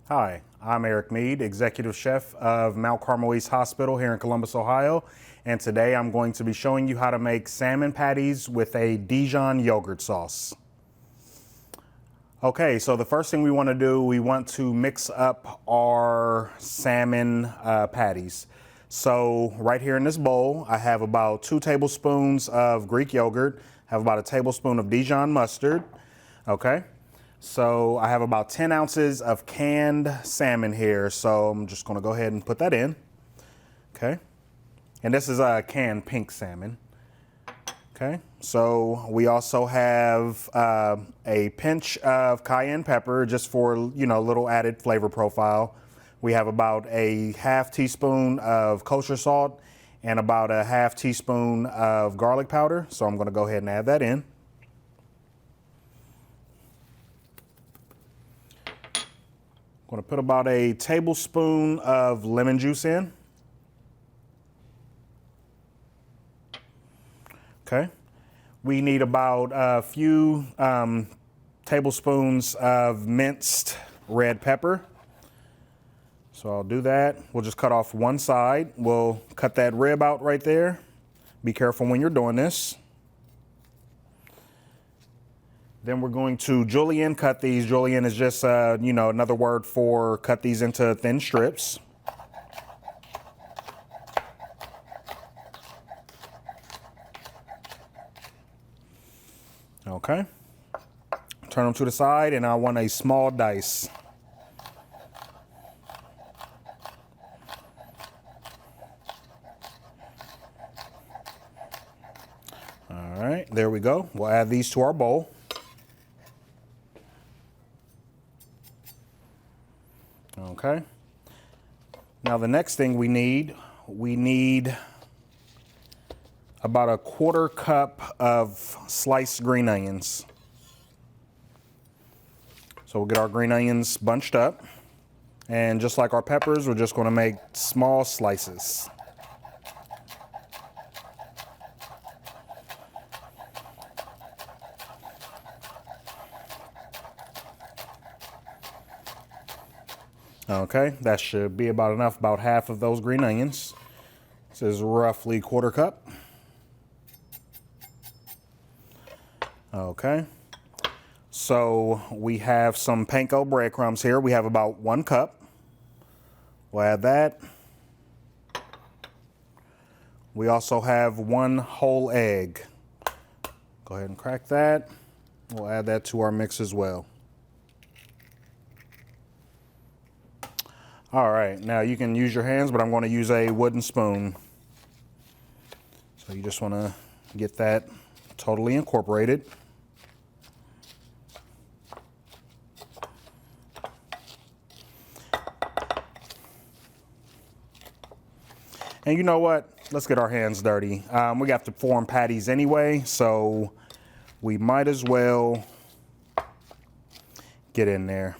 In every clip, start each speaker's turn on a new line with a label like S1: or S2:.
S1: Hi, I'm Eric Mead, Executive Chef of Mount Carmel East Hospital here in Columbus, Ohio. And today I'm going to be showing you how to make salmon patties with a Dijon yogurt sauce. Okay, so the first thing we want to do, we want to mix up our salmon patties. So right here in this bowl, I have about 2 tablespoons of Greek yogurt, have about a tablespoon of Dijon mustard, okay? So I have about 10 ounces of canned salmon here, so I'm just gonna go ahead and put that in, okay? And this is a canned pink salmon. Okay, so we also have a pinch of cayenne pepper just for, a little added flavor profile. We have about a half teaspoon of kosher salt and about a half teaspoon of garlic powder. So I'm gonna go ahead and add that in. I'm gonna put about a tablespoon of lemon juice in. Okay. We need about a few tablespoons of minced red pepper. So I'll do that. We'll just cut off one side. We'll cut that rib out right there. Be careful when you're doing this. Then we're going to julienne cut these. Julienne is just, another word for cut these into thin strips. Okay. Turn them to the side, and I want a small dice. All right, there we go. We'll add these to our bowl. Okay. Now the next thing we need about a 1/4 cup of sliced green onions. So we'll get our green onions bunched up. And just like our peppers, we're just going to make small slices. Okay, that should be about enough, about half of those green onions. This is roughly 1/4 cup. Okay, so we have some panko breadcrumbs here. We have about 1 cup. We'll add that. We also have 1 whole egg. Go ahead and crack that. We'll add that to our mix as well. All right, now you can use your hands, but I'm going to use a wooden spoon. So you just want to get that totally incorporated. And you know what? Let's get our hands dirty. We got to form patties anyway, so we might as well get in there.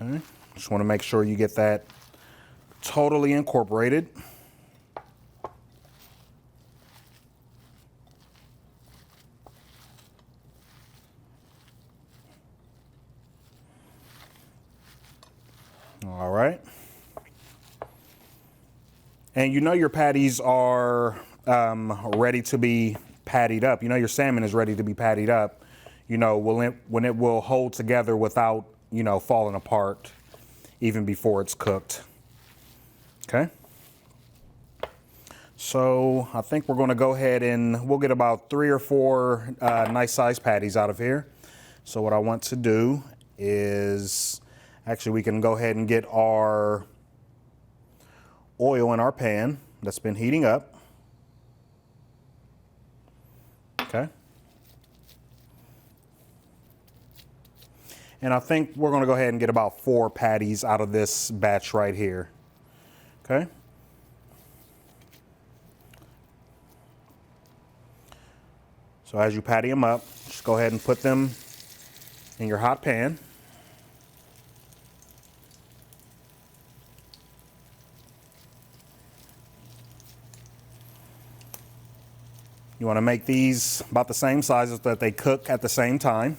S1: Okay, just want to make sure you get that totally incorporated. All right. And your patties are ready to be pattied up. Your salmon is ready to be pattied up, when it will hold together without, falling apart even before it's cooked. Okay. So I think we're going to go ahead and we'll get about 3 or 4 nice sized patties out of here. So what I want to do is, actually we can go ahead and get our oil in our pan that's been heating up. Okay. And I think we're going to go ahead and get about 4 patties out of this batch right here. Okay. So as you patty them up, just go ahead and put them in your hot pan. You want to make these about the same size so that they cook at the same time.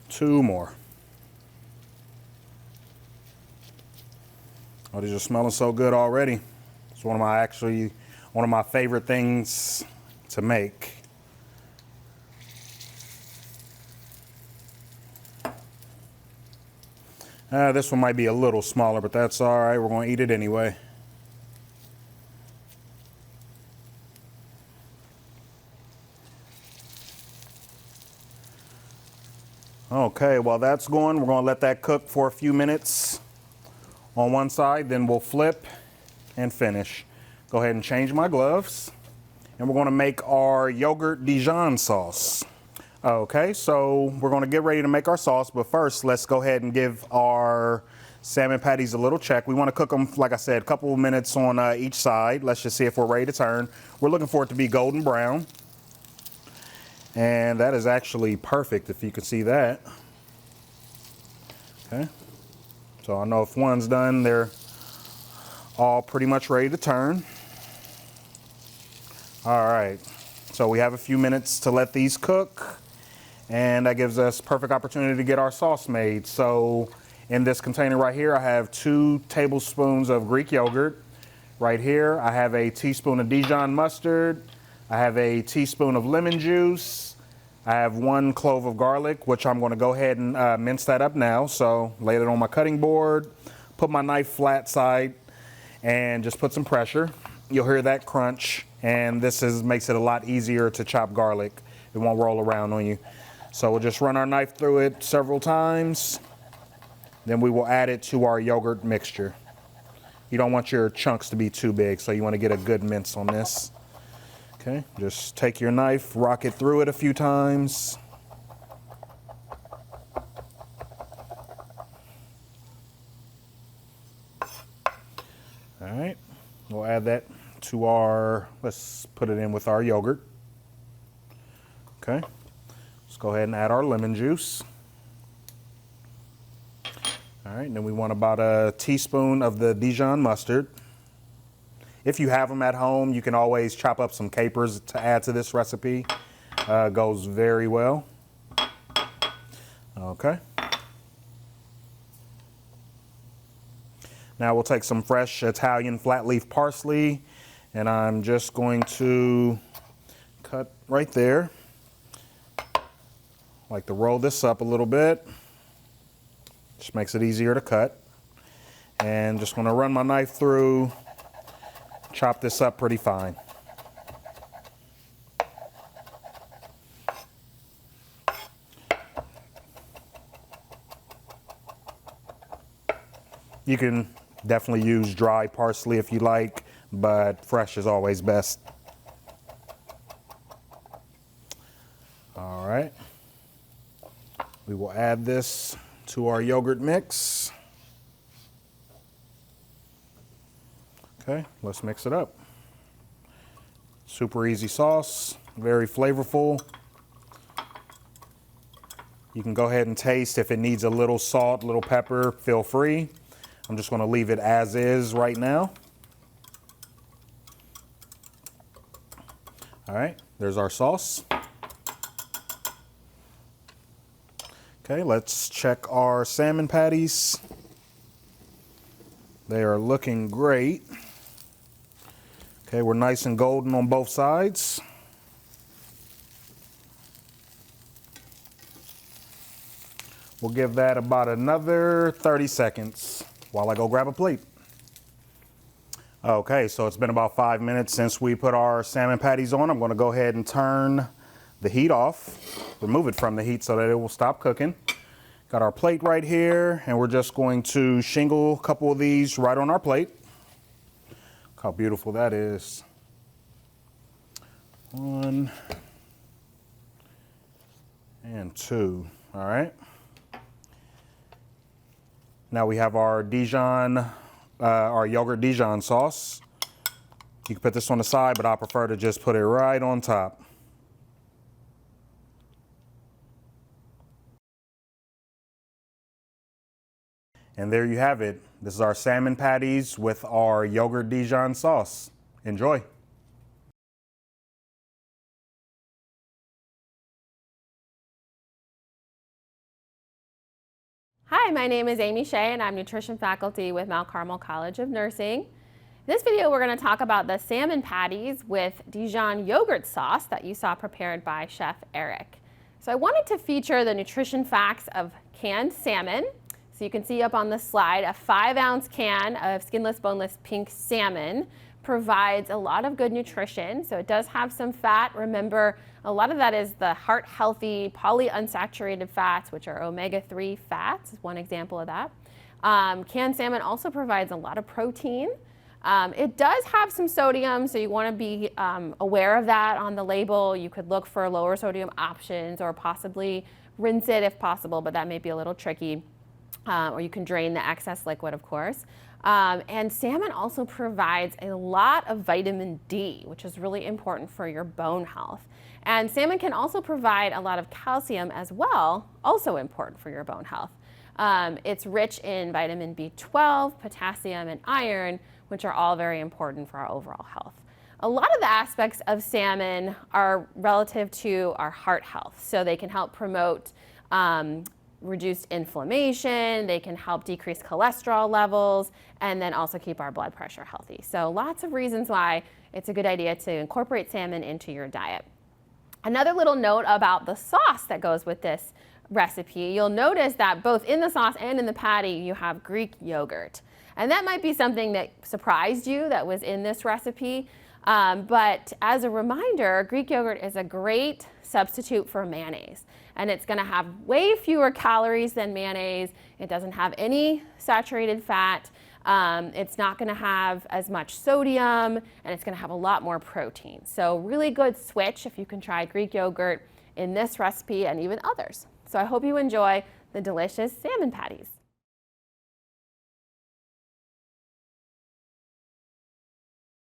S1: Two more. Oh, these are smelling so good already. It's one of my favorite things to make. This one might be a little smaller, but that's all right. We're going to eat it anyway. Okay, while that's going, we're going to let that cook for a few minutes on one side, then we'll flip and finish. Go ahead and change my gloves, and we're going to make our yogurt Dijon sauce. Okay, so we're going to get ready to make our sauce, but first let's go ahead and give our salmon patties a little check. We want to cook them, like I said, a couple of minutes on each side. Let's just see if we're ready to turn. We're looking for it to be golden brown. And that is actually perfect, if you can see that. Okay, so I know if one's done, they're all pretty much ready to turn. All right, so we have a few minutes to let these cook, and that gives us perfect opportunity to get our sauce made. So in this container right here, I have 2 tablespoons of Greek yogurt. Right here, I have a teaspoon of Dijon mustard. I have a teaspoon of lemon juice. I have 1 clove of garlic, which I'm going to go ahead and mince that up now. So lay it on my cutting board, put my knife flat side, and just put some pressure. You'll hear that crunch, and this makes it a lot easier to chop garlic. It won't roll around on you. So we'll just run our knife through it several times. Then we will add it to our yogurt mixture. You don't want your chunks to be too big, so you want to get a good mince on this. Okay, just take your knife, rock it through it a few times. All right, we'll add that to let's put it in with our yogurt. Okay, let's go ahead and add our lemon juice. All right, and then we want about a teaspoon of the Dijon mustard. If you have them at home, you can always chop up some capers to add to this recipe. Goes very well. Okay. Now we'll take some fresh Italian flat leaf parsley, and I'm just going to cut right there. Like to roll this up a little bit. Just makes it easier to cut. And just going to run my knife through. Chop this up pretty fine. You can definitely use dry parsley if you like, but fresh is always best. All right. We will add this to our yogurt mix. Okay, let's mix it up. Super easy sauce, very flavorful. You can go ahead and taste if it needs a little salt, a little pepper, feel free. I'm just going to leave it as is right now. All right, there's our sauce. Okay, let's check our salmon patties. They are looking great. Okay, we're nice and golden on both sides. We'll give that about another 30 seconds while I go grab a plate. Okay, so it's been about 5 minutes since we put our salmon patties on. I'm going to go ahead and turn the heat off, remove it from the heat so that it will stop cooking. Got our plate right here, and we're just going to shingle a couple of these right on our plate. Look how beautiful that is. 1 and 2, all right. Now we have our Dijon, our yogurt Dijon sauce. You can put this on the side, but I prefer to just put it right on top. And there you have it. This is our salmon patties with our yogurt Dijon sauce. Enjoy.
S2: Hi, my name is Amy Shea and I'm nutrition faculty with Mount Carmel College of Nursing. In this video, we're going to talk about the salmon patties with Dijon yogurt sauce that you saw prepared by Chef Eric. So I wanted to feature the nutrition facts of canned salmon. So you can see up on the slide, a 5-ounce can of skinless, boneless pink salmon provides a lot of good nutrition. So it does have some fat. Remember, a lot of that is the heart-healthy polyunsaturated fats, which are omega-3 fats, is one example of that. Canned salmon also provides a lot of protein. It does have some sodium, so you want to be aware of that on the label. You could look for lower sodium options or possibly rinse it if possible, but that may be a little tricky. Or you can drain the excess liquid, of course. And salmon also provides a lot of vitamin D, which is really important for your bone health. And salmon can also provide a lot of calcium as well, also important for your bone health. It's rich in vitamin B12, potassium, and iron, which are all very important for our overall health. A lot of the aspects of salmon are relative to our heart health. So they can help promote reduced inflammation, they can help decrease cholesterol levels, and then also keep our blood pressure healthy. So lots of reasons why it's a good idea to incorporate salmon into your diet. Another little note about the sauce that goes with this recipe, you'll notice that both in the sauce and in the patty you have Greek yogurt. And that might be something that surprised you that was in this recipe. But as a reminder, Greek yogurt is a great substitute for mayonnaise. And it's going to have way fewer calories than mayonnaise. It doesn't have any saturated fat. It's not going to have as much sodium, and it's going to have a lot more protein. So really good switch if you can try Greek yogurt in this recipe and even others. So I hope you enjoy the delicious salmon patties.